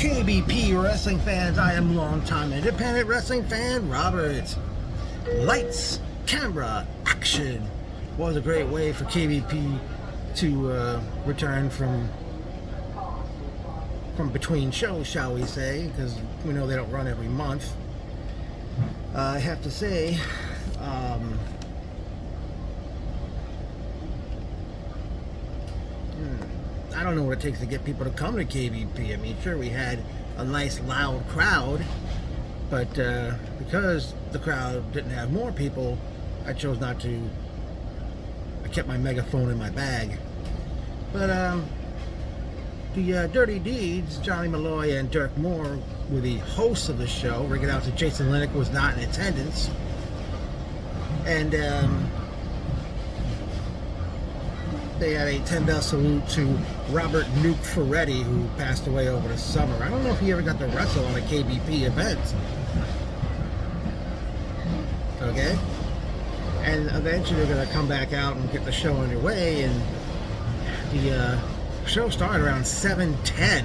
KBP wrestling fans, I am longtime independent wrestling fan Robert. Lights, camera, action was a great way for KBP to return from between shows, shall we say, because we know they don't run every month. I have to say, I don't know what it takes to get people to come to KBP. I mean, sure, we had a nice loud crowd, but because the crowd didn't have more people, I chose not to. I kept my megaphone in my bag. But the Dirty Deeds, Johnny Malloy and Dirk Moore, were the hosts of the show. Rigging out that Jason Lennox was not in attendance. And they had a 10-bell salute to Robert Nuke Ferretti, who passed away over the summer. I don't know if he ever got to wrestle on a KBP event. Okay? And eventually they're going to come back out and get the show underway, and the show started around 7:10.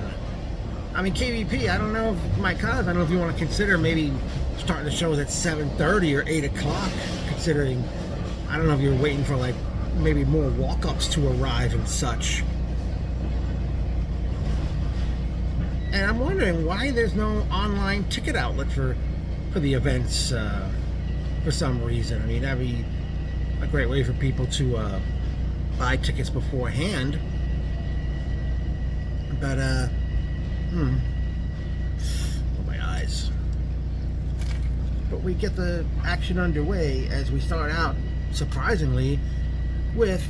I mean, KBP, I don't know if Mike Cos, I don't know if you want to consider maybe starting the shows at 7:30 or 8 o'clock, considering, I don't know if you're waiting for like maybe more walk-ups to arrive and such. And I'm wondering why there's no online ticket outlet for the events for some reason. I mean, that'd be a great way for people to buy tickets beforehand. But, oh, my eyes. But we get the action underway as we start out, surprisingly, with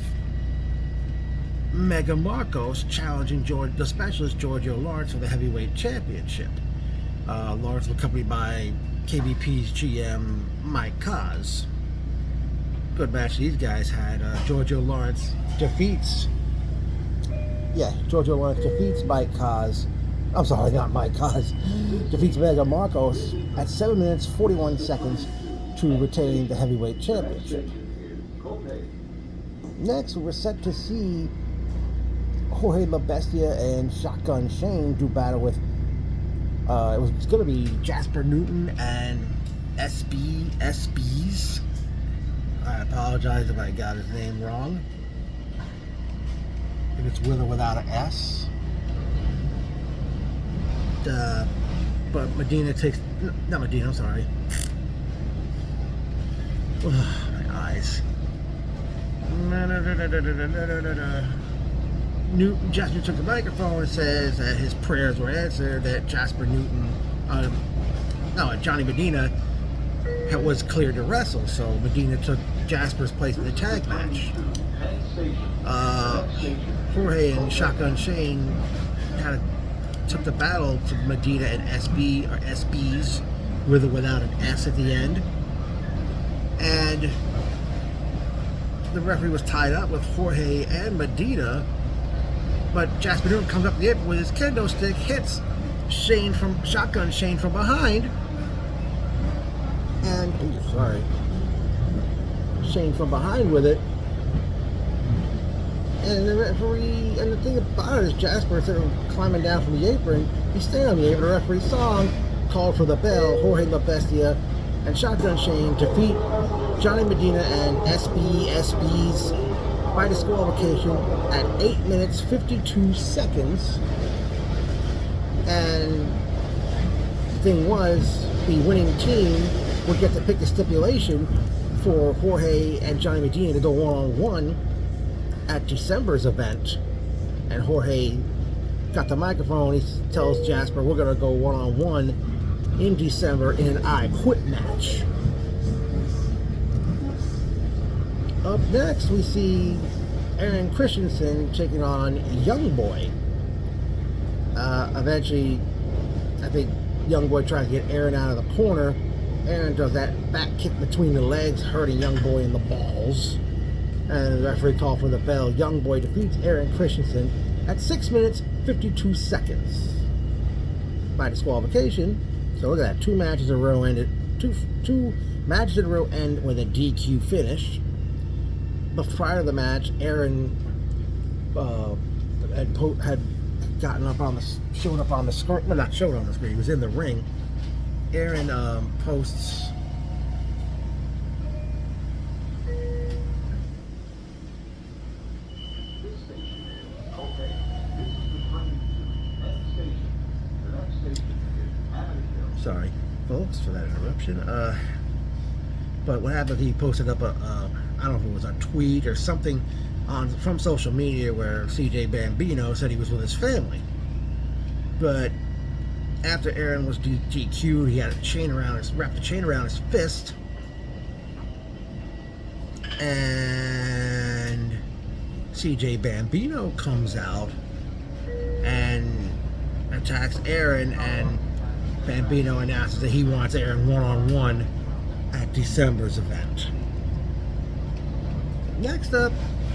Mega Marcos challenging the specialist Giorgio Lawrence for the heavyweight championship. Lawrence was accompanied by KBP's GM Mike Cos. Good match these guys had. Giorgio Lawrence defeats Mike Cos. I'm sorry, not Mike Cos. Defeats Mega Marcos at 7 minutes 41 seconds to retain the heavyweight championship. Next, we're set to see Jorge La Bestia and Shotgun Shane do battle with, it's going to be Jasper Newton and SBs. I apologize if I got his name wrong. If it's with or without an S. But Medina takes, not Medina, I'm sorry. My eyes. Jasper took the microphone and says that his prayers were answered, that Johnny Medina was cleared to wrestle, so Medina took Jasper's place in the tag match. Jorge and Shotgun Shane kind of took the battle to Medina and SBs, with or without an S at the end. And the referee was tied up with Jorge and Medina, but Jasper Newton comes up the apron with his kendo stick, hits Shotgun Shane from behind, and Shane from behind with it. And the referee, and the thing about it is Jasper, instead of climbing down from the apron, he stayed on the apron. The referee saw him, called for the bell. Jorge La Bestia and Shotgun Shane defeat Johnny Medina and SBs by disqualification at 8 minutes 52 seconds. And the thing was, the winning team would get to pick the stipulation for Jorge and Johnny Medina to go one-on-one at December's event. And Jorge got the microphone. He tells Jasper, we're going to go one-on-one in December in an I Quit match. Up next, we see Aaron Christensen taking on Young Boy. Eventually, I think Young Boy tried to get Aaron out of the corner. Aaron does that back kick between the legs, hurting Young Boy in the balls. And the referee called for the bell. Young Boy defeats Aaron Christensen at 6 minutes 52 seconds by disqualification. So look at that, two matches in a row ended. Two matches in a row end with a DQ finish. But prior to the match, Aaron had showed up on the screen. Well, not showed on the screen. He was in the ring. Aaron posts. Sorry, folks, for that interruption. But what happened? He posted up I don't know if it was a tweet or something from social media where CJ Bambino said he was with his family. But after Aaron was DQ'd, he had wrapped a chain around his fist, and CJ Bambino comes out and attacks Aaron, and Bambino announces that he wants Aaron one-on-one at December's event. Next up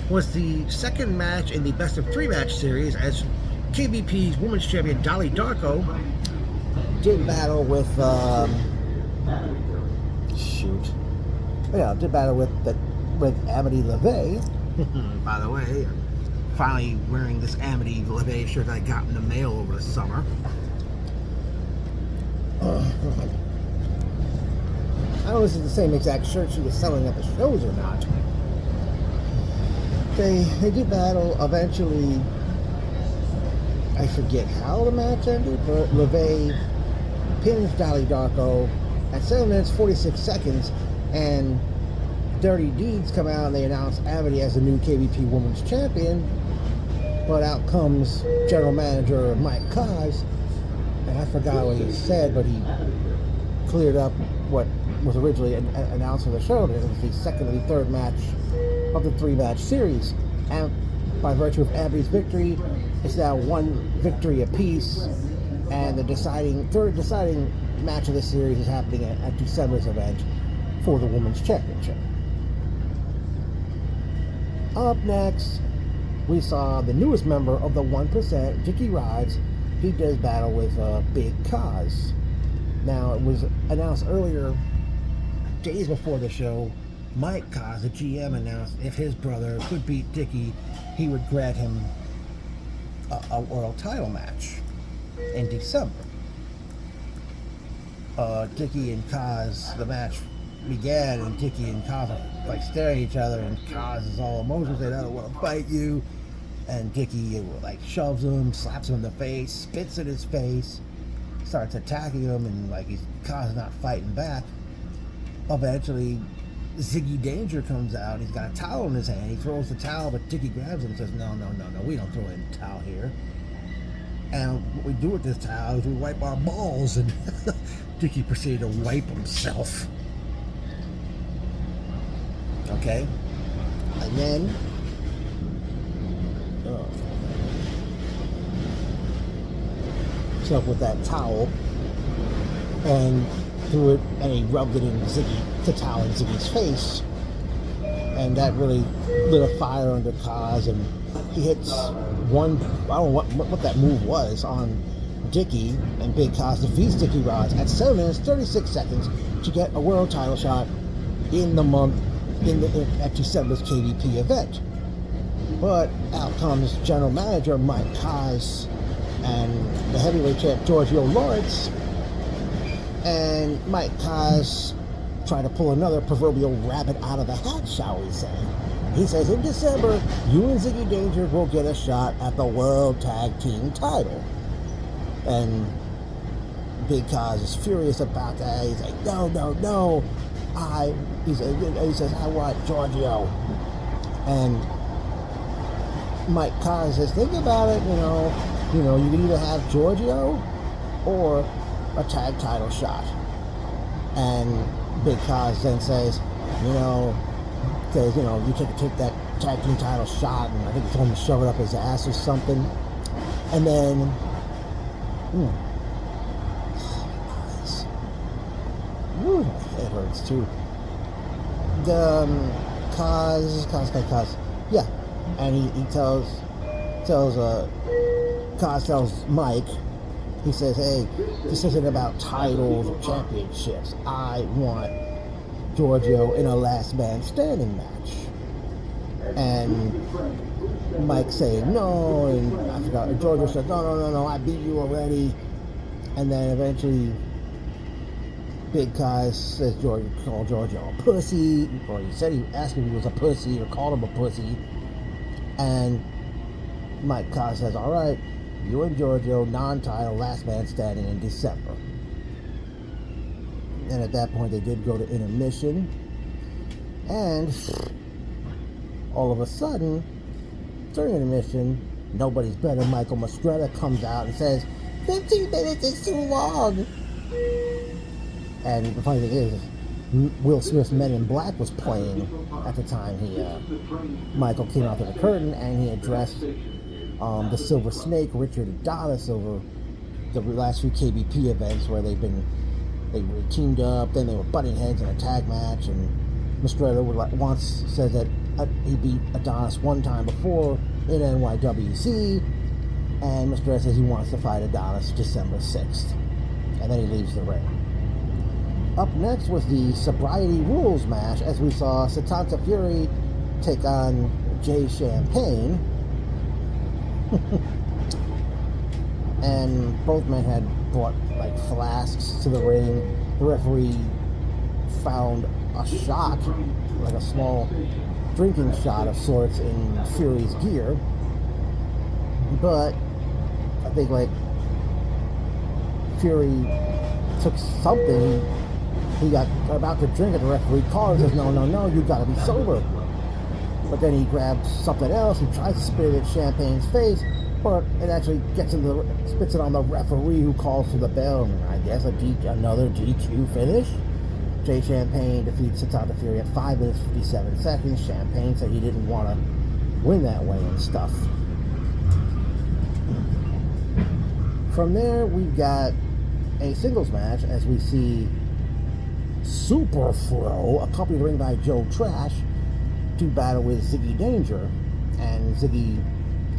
was the second match in the best of 3 match series, as KBP's Women's Champion Dolly Darko did battle with with Amity LeVay. By the way, I'm finally wearing this Amity LeVay shirt I got in the mail over the summer. I don't know if this is the same exact shirt she was selling at the shows or not. They did battle. Eventually, I forget how the match ended, but LeVay pins Dolly Darko at 7 minutes 46 seconds, and Dirty Deeds come out and they announce Amity as the new KBP Women's Champion. But out comes General Manager Mike Kaz, and I forgot what he said, but he cleared up what was originally announced for the show. That it was the second and the third match of the 3-match series. And by virtue of Amity's victory, it's now 1 victory apiece, and the third deciding match of the series is happening at December's event for the Women's Championship. Up next, we saw the newest member of the 1%, Dickie Rives. He does battle with Big Kaz. Now, it was announced earlier, days before the show, Mike Kaz, the GM, announced if his brother could beat Dickie, he would grant him a world title match in December. Dickie and Kaz, the match began, and Dickie and Kaz are like staring at each other, and Kaz is all emotional, saying, "I don't want to fight you." And Dickie like shoves him, slaps him in the face, spits in his face, starts attacking him, and like Kaz is not fighting back. Eventually, Ziggy Danger comes out. He's got a towel in his hand. He throws the towel, but Dickie grabs him and says, No, we don't throw in a towel here. And what we do with this towel is we wipe our balls, and Dickie proceeded to wipe himself. Okay? And then up with that towel and threw it, and he rubbed it in the towel in Ziggy's face, and that really lit a fire under Kaz, and he hits one, I don't know what that move was, on Dickie, and Big Kaz defeats Dickie Rods at 7 minutes 36 seconds to get a world title shot in the month at December's KBP event. But out comes General Manager Mike Kaz and the heavyweight champ Giorgio Lawrence, and Mike Kaz tried to pull another proverbial rabbit out of the hat, shall we say. He says, in December, you and Ziggy Danger will get a shot at the World Tag Team title. And Big Kaz is furious about that. He's like, no. He says, I want Giorgio. And Mike Kaz says, think about it, you can either have Giorgio or a tag title shot. And Big Kaz then says, you take that tag team title shot, and I think he told him to shove it up his ass or something. And then, it hurts too. The Kaz, yeah, and he tells Kaz tells Mike, he says, hey, this isn't about titles or championships. I want Giorgio in a last man standing match. And Mike saying no, and I forgot. Giorgio said, no, I beat you already. And then eventually, Big Kai says called Giorgio a pussy, or he said he asked him if he was a pussy, or called him a pussy. And Mike Kai says, all right, you and Giorgio, non-title, last man standing in December. And at that point, they did go to intermission. And all of a sudden, during intermission, Nobody's Better Michael Mastretta comes out and says, 15 minutes is too long. And the funny thing is, Will Smith's Men in Black was playing at the time Michael came out to the curtain, and he addressed the Silver Snake, Richard Adonis, over the last few KBP events where they were teamed up, then they were butting heads in a tag match, and Mastretta once said that he beat Adonis one time before in NYWC, and Mastretta says he wants to fight Adonis December 6th, and then he leaves the ring. Up next was the Sobriety Rules match, as we saw Satanta Fury take on Jay Champagne. And both men had brought like flasks to the ring. The referee found a shot, like a small drinking shot of sorts, in Fury's gear. But I think like Fury took something. He got about to drink it. The referee calls and says, no, you gotta be sober. But then he grabs something else. He tries to spit it at Champagne's face, but it actually spits it on the referee, who calls for the bell. And I guess another DQ finish. Jay Champagne defeats Satanta Fury at 5 minutes 57 seconds. Champagne said he didn't want to win that way and stuff. From there, we've got a singles match, as we see Super Fro, accompanied ring by Joe Trash, to battle with Ziggy Danger. And Ziggy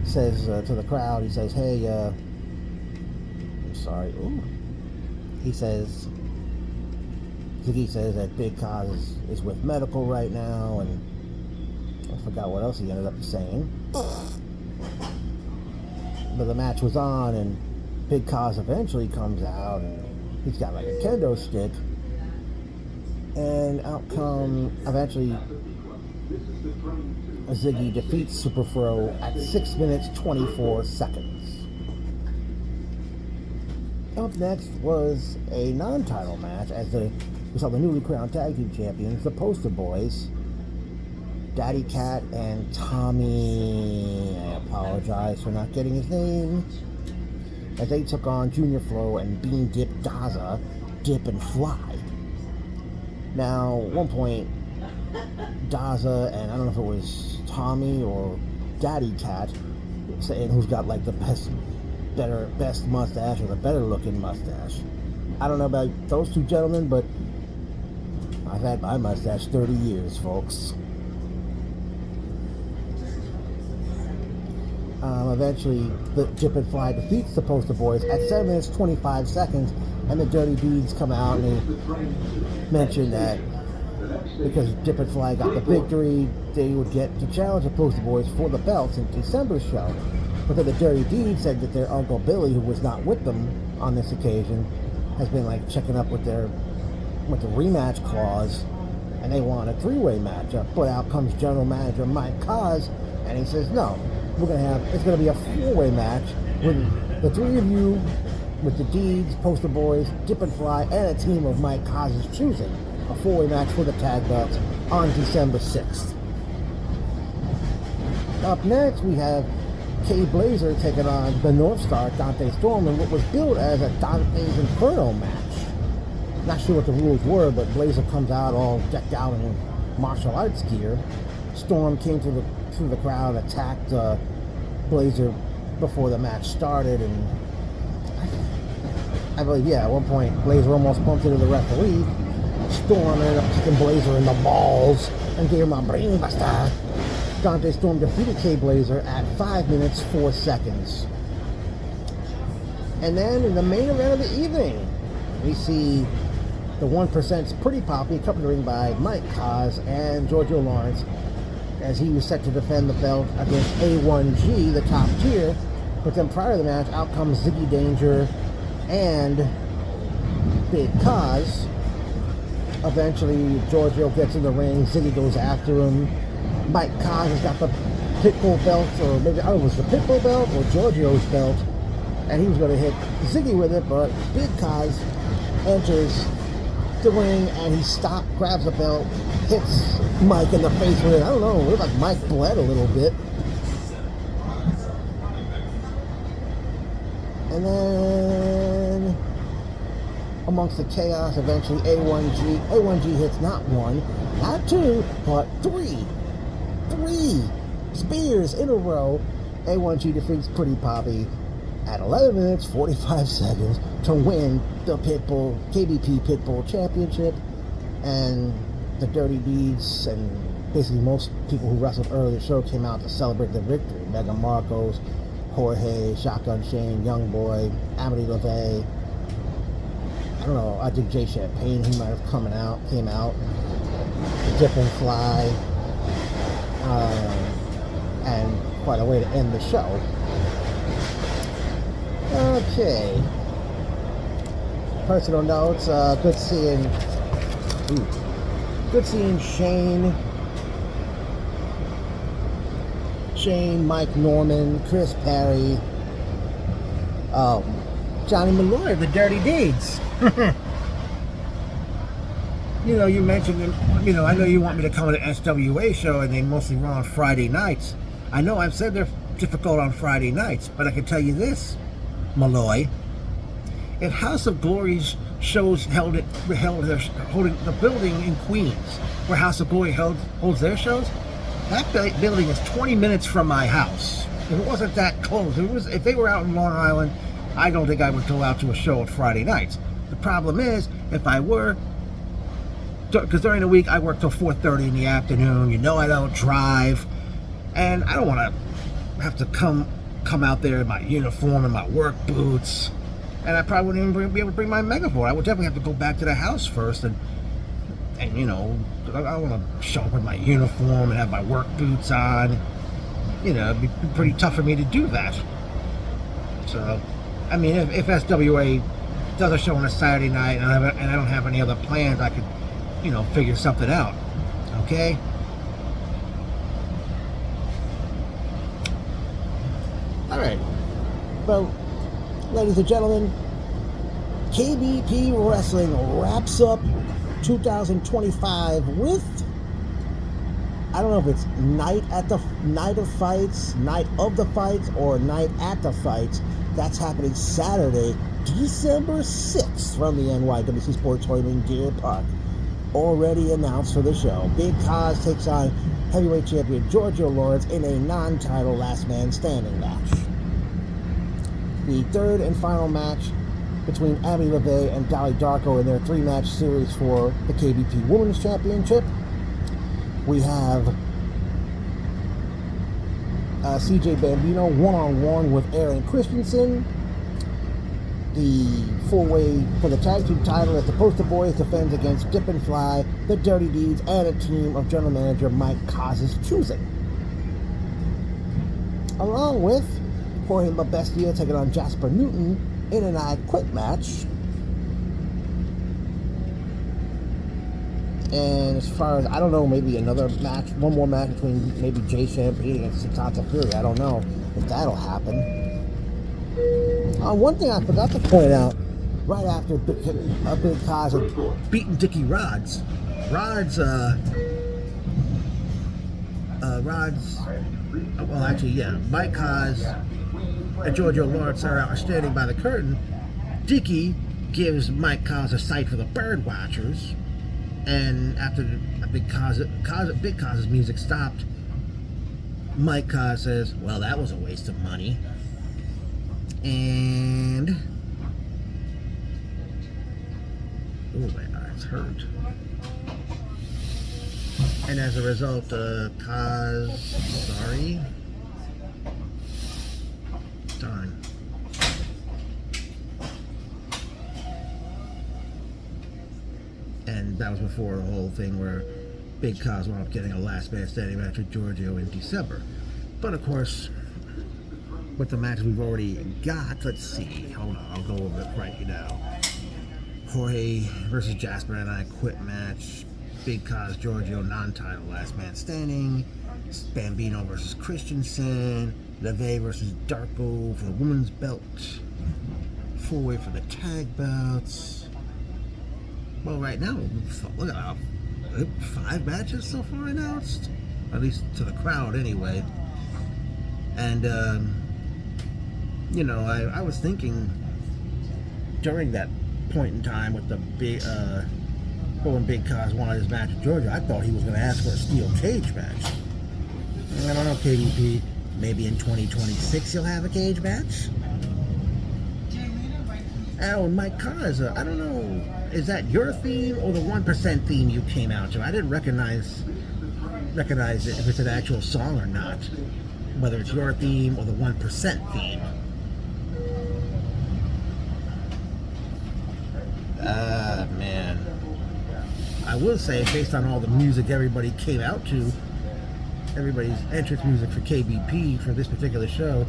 says to the crowd, he says, hey, I'm sorry, Ziggy says that Big Cause is with medical right now, and I forgot what else he ended up saying. But the match was on, and Big Cause eventually comes out, and he's got like a kendo stick. And out come, eventually, Ziggy defeats Super Fro at 6 minutes 24 seconds. Up next was a non-title match, as we saw the newly crowned tag team champions, the Poster Boys, Daddy Cat and Tommy, I apologize for not getting his name, as they took on Junior Flo and Bean Dip Daza, Dip and Fly. Now, at one point, Daza and I don't know if it was Tommy or Daddy Cat, saying who's got like the best mustache or the better looking mustache. I don't know about those two gentlemen, but I've had my mustache 30 years, folks. Eventually, the Dip and Fly defeats the Poster Boys at 7 minutes 25 seconds, and the Dirty Deeds come out and they mention that because Dip and Fly got the victory, they would get to challenge the Poster Boys for the belts in December's show. But then the Dirty Deeds said that their Uncle Billy, who was not with them on this occasion, has been like checking up with the rematch clause, and they want a three-way matchup. But out comes General Manager Mike Cos, and he says, no, it's gonna be a four-way match with the three of you, with the Deeds, Poster Boys, Dip and Fly, and a team of Mike Cos's choosing. A four-way match for the tag belts on December 6th. Up next, we have Kay Blazer taking on the North Star, Dante Storm, in what was billed as a Dante's Inferno match. Not sure what the rules were, but Blazer comes out all decked out in martial arts gear. Storm came through the crowd, attacked Blazer before the match started, and I believe, at one point, Blazer almost bumped into the referee. Storm ended up kicking Blazer in the balls and gave him a brain buster. Dante Storm defeated Kay Blazer at 5 minutes 4 seconds. And then in the main event of the evening, we see the 1%'s Pretty Poppy, accompanied by Mike Cos and Giorgio Lawrence, as he was set to defend the belt against A1G, the top tier. But then prior to the match, out comes Ziggy Danger and Big Kaz. Eventually, Giorgio gets in the ring. Ziggy goes after him. Mike Kaz has got the Pitbull belt, or maybe, I don't know, it was the Pitbull belt or Giorgio's belt. And he was going to hit Ziggy with it, but Big Kaz enters the ring and he grabs the belt, hits Mike in the face with it. I don't know, it looked like Mike bled a little bit. And then, amongst the chaos, eventually A1G hits not one, not two, but three spears in a row. A1G defeats Pretty Poppy at 11 minutes 45 seconds to win the KBP Pitbull Championship. And the Dirty Deeds and basically most people who wrestled earlier in the show came out to celebrate the victory. Mega Marcos, Jorge, Shotgun Shane, Young Boy, Amity LeVay. I don't know, I think Jay Champagne, he might have came out. Dip and Fly. And quite a way to end the show. Okay. Personal notes, good seeing Shane, Mike Norman, Chris Perry, Johnny Malloy, the Dirty Deeds. You know, you mentioned them, you know, I know you want me to come to the SWA show and they mostly run on Friday nights. I know I've said they're difficult on Friday nights, but I can tell you this, Malloy, if House of Glory's shows holding the building in Queens, where House of Glory holds their shows, that building is 20 minutes from my house. If it wasn't that close, if they were out in Long Island, I don't think I would go out to a show on Friday nights. The problem is, if I were, because during the week I work till 4:30 in the afternoon, you know I don't drive, and I don't want to have to come out there in my uniform and my work boots, and I probably wouldn't even be able to bring my megaphone. I would definitely have to go back to the house first, and you know, I want to show up in my uniform and have my work boots on. You know, it'd be pretty tough for me to do that. So, I mean, if SWA does a show on a Saturday night and I don't have any other plans, I could, you know, figure something out. Okay? Alright. Well, ladies and gentlemen, KBP Wrestling wraps up 2025 with, I don't know if it's night of the fights, or night at the fights. That's happening Saturday, December 6th from the NYWC Sportatorium in Deer Park. Already announced for the show. Big Kaz takes on heavyweight champion Giorgio Lawrence in a non-title last man standing match. The third and final match between Amity LeVay and Dolly Darko in their 3-match series for the KBP Women's Championship. We have CJ Bambino one-on-one with Aaron Christensen. The 4-way for the tag team title as the Poster Boys defends against Dip and Fly, the Dirty Deeds, and a team of general manager Mike Kaz's choosing. Along with Jorge Bestia taking on Jasper Newton in an I Quit match. And as far as, I don't know, maybe another match, one more match between maybe Jay Champagne against Satanta Fury. I don't know if that'll happen. One thing I forgot to point out, right after Big Kaz had beaten Dickie Rodz, Mike Kaz and Giorgio Lawrence are standing by the curtain. Dickie gives Mike Kaz a sight for the bird watchers, and after Big Kaz's music stopped, Mike Kaz says, well, that was a waste of money. And oh, my eyes hurt. And as a result, Kaz, sorry, darn. And that was before the whole thing where Big Cos wound up getting a last man standing match with Giorgio in December. But of course, with the matches we've already got, let's see. Hold on, I'll go over it right now. Jorge versus Jasper and I quit match. Big Cos Giorgio non-title last man standing. Bambino versus Christensen. LeVay versus Darko for the women's belt. 4-way for the tag belts. Well, right now, look at that. 5 matches so far announced, at least to the crowd anyway. And you know, I was thinking during that point in time with the big when Big Cos wanted his match with Georgia, I thought he was going to ask for a steel cage match. I don't know, KBP. Maybe in 2026 you'll have a cage match. Oh, and Mike Cos, I don't know, is that your theme or the 1% theme you came out to? I didn't recognize it if it's an actual song or not. Whether it's your theme or the 1% theme. Man. I will say, based on all the music everybody came out to, everybody's entrance music for KBP for this particular show,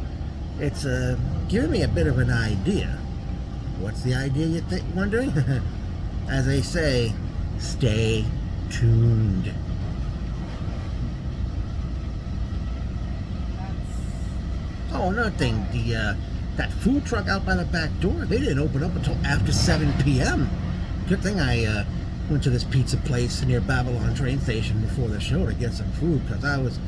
it's giving me a bit of an idea. What's the idea you're wondering? As they say, stay tuned. Oh, another thing, that food truck out by the back door, they didn't open up until after 7 p.m. Good thing I went to this pizza place near Babylon train station before the show to get some food, because I was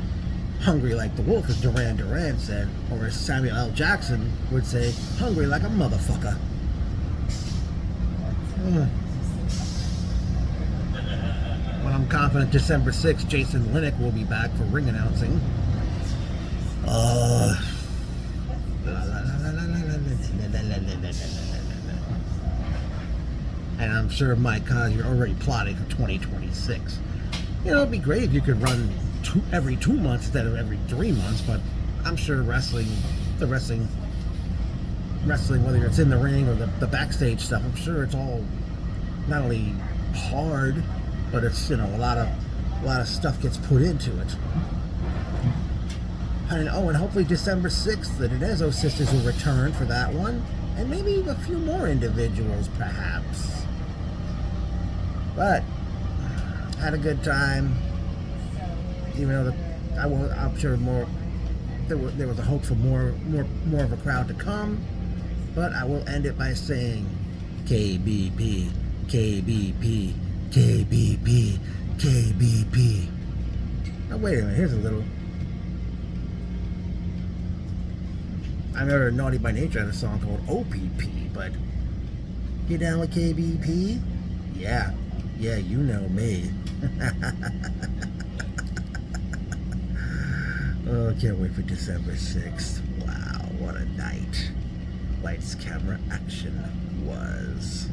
hungry like the wolf, as Duran Duran said, or as Samuel L. Jackson would say, hungry like a motherfucker. But I'm confident December 6th, Jason Linnick will be back for ring announcing. And I'm sure, Mike Cos, you're already plotting for 2026. You know, it'd be great if you could run every 2 months instead of every 3 months, but I'm sure wrestling, whether it's in the ring or the backstage stuff, I'm sure it's all not only hard, but it's, you know, a lot of stuff gets put into it. And hopefully December 6th, the Dedezo sisters will return for that one, and maybe a few more individuals, perhaps. But had a good time, even though I'm sure there was a hope for more of a crowd to come. But I will end it by saying, KBP, KBP, KBP, KBP. Now wait a minute, here's a little. I remember Naughty by Nature had a song called OPP, but you down with KBP? Yeah, you know me. Oh, can't wait for December 6th. Wow, what a night. Lights, camera, action was.